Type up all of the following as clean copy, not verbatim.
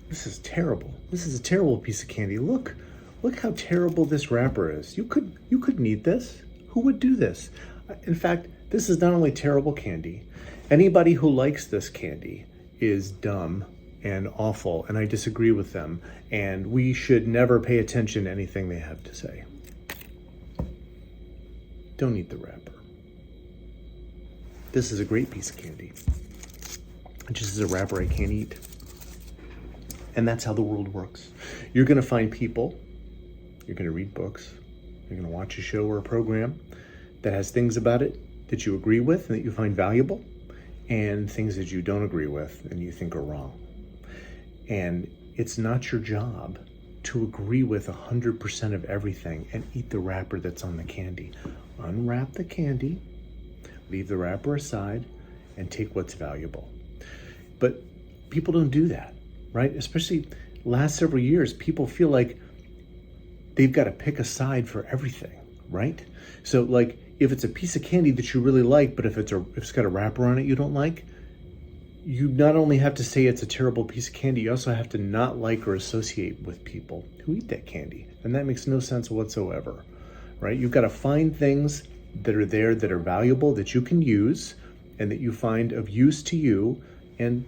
This is terrible. This is a terrible piece of candy. Look how terrible this wrapper is. You couldn't eat this. Who would do this? In fact, this is not only terrible candy. Anybody who likes this candy is dumb and awful, and I disagree with them. And we should never pay attention to anything they have to say. Don't eat the wrapper. This is a great piece of candy. It just is a wrapper I can't eat. And that's how the world works. You're going to find people, you're going to read books, you're going to watch a show or a program that has things about it that you agree with and that you find valuable, and things that you don't agree with and you think are wrong. And it's not your job to agree with 100% of everything and eat the wrapper that's on the candy. Unwrap the candy, leave the wrapper aside, and take what's valuable. But people don't do that, right? Especially last several years, people feel like they've got to pick a side for everything, right? So like if it's a piece of candy that you really like, but if it's got a wrapper on it you don't like, you not only have to say it's a terrible piece of candy, you also have to not like or associate with people who eat that candy. And that makes no sense whatsoever, right? You've got to find things that are there that are valuable, that you can use, and that you find of use to you, and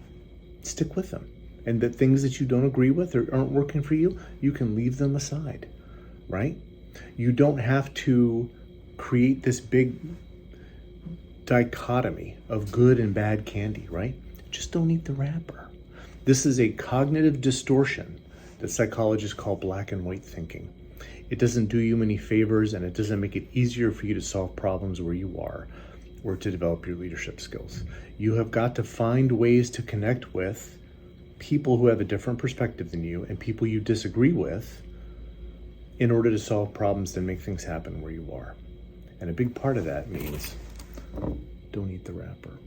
stick with them. And the things that you don't agree with or aren't working for you, you can leave them aside, right? You don't have to create this big dichotomy of good and bad candy, right? Just don't eat the wrapper. This is a cognitive distortion that psychologists call black and white thinking. It doesn't do you many favors, and it doesn't make it easier for you to solve problems where you are or to develop your leadership skills. You have got to find ways to connect with people who have a different perspective than you and people you disagree with in order to solve problems and make things happen where you are. And a big part of that means don't eat the wrapper.